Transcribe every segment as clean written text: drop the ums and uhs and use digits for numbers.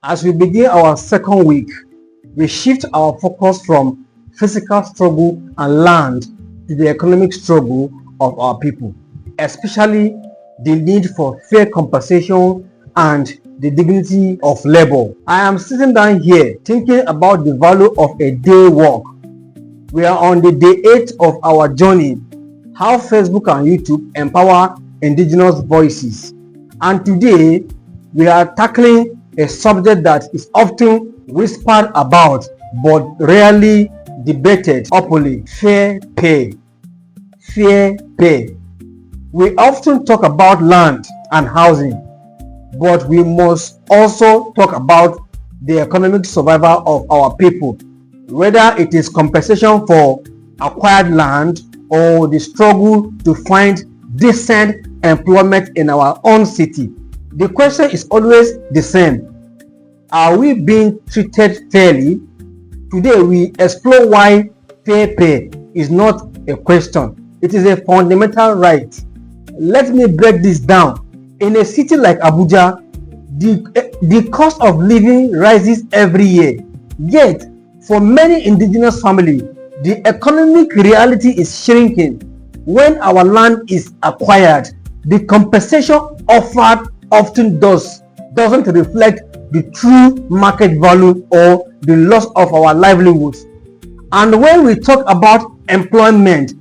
As we begin our second week, we shift our focus from physical struggle and land to the economic struggle of our people, especially the need for fair compensation and the dignity of labor. I am sitting down here thinking about the value of a day work. We are on the day 8 of our journey, how Facebook and YouTube empower indigenous voices. And today, we are tackling a subject that is often whispered about but rarely debated openly: fair pay. Fair pay. We often talk about land and housing, but we must also talk about the economic survival of our people, whether it is compensation for acquired land or the struggle to find decent employment in our own city. The question is always the same: are we being treated fairly? Today we explore why fair pay is not a question, it is a fundamental right. Let me break this down. In a city like Abuja, the cost of living rises every year. Yet, for many indigenous families, the economic reality is shrinking. When our land is acquired, the compensation offered often doesn't reflect the true market value or the loss of our livelihoods. And when we talk about employment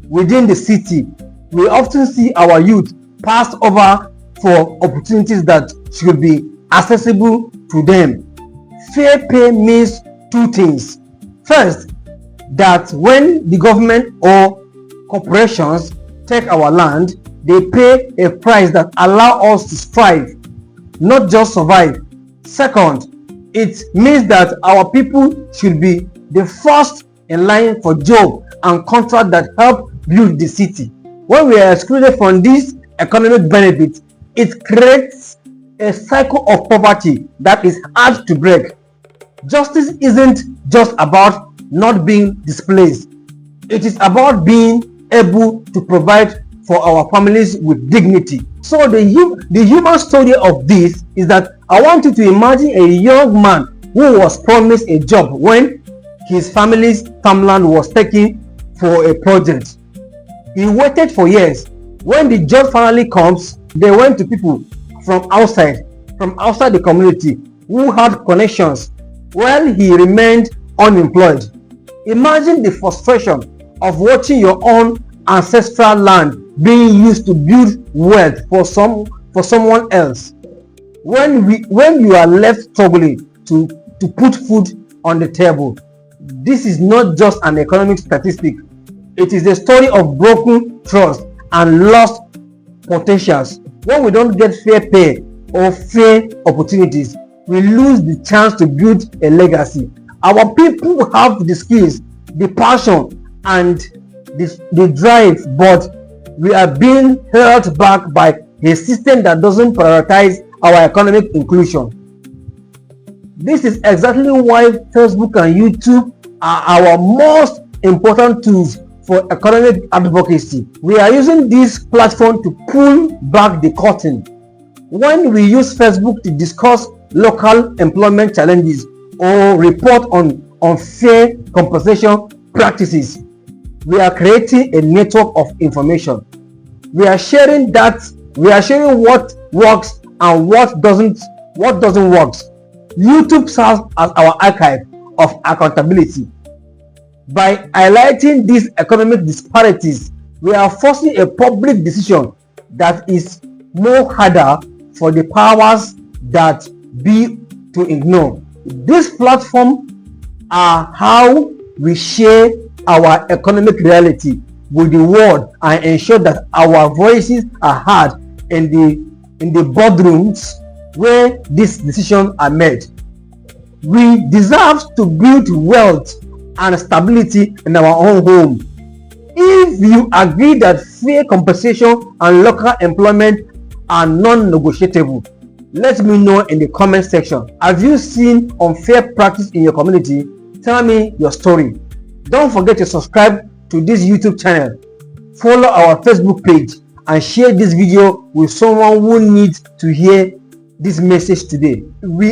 within the city, we often see our youth passed over for opportunities that should be accessible to them. Fair pay means two things. First, that when the government or corporations take our land, they pay a price that allows us to strive, not just survive. Second, it means that our people should be the first in line for job and contract that help build the city. When we are excluded from these economic benefits, it creates a cycle of poverty that is hard to break. Justice isn't just about not being displaced, it is about being able to provide for our families with dignity. So the human story of this is that I want you to imagine a young man who was promised a job when his family's farmland was taken for a project. He waited for years. When the job finally comes, they went to people from outside the community who had connections while he remained unemployed. Imagine the frustration of watching your own ancestral land being used to build wealth for someone else. When you are left struggling to put food on the table, this is not just an economic statistic. It is a story of broken trust and lost potentials. When we don't get fair pay or fair opportunities, we lose the chance to build a legacy. Our people have the skills, the passion, and the drive, but we are being held back by a system that doesn't prioritize our economic inclusion. This is exactly why Facebook and YouTube are our most important tools for economic advocacy. We are using this platform to pull back the curtain. When we use Facebook to discuss local employment challenges or report on unfair compensation practices, we are creating a network of information. We are sharing what works and what doesn't work. YouTube serves as our archive of accountability. By highlighting these economic disparities, we are forcing a public decision that is more harder for the powers that be to ignore. These platforms are how we share our economic reality with the world and ensure that our voices are heard in the boardrooms where these decisions are made. We deserve to build wealth and stability in our own home. If you agree that fair compensation and local employment are non-negotiable, let me know in the comment section. Have you seen unfair practice in your community? Tell me your story. Don't forget to subscribe to this YouTube channel, follow our Facebook page, and share this video with someone who needs to hear this message today. We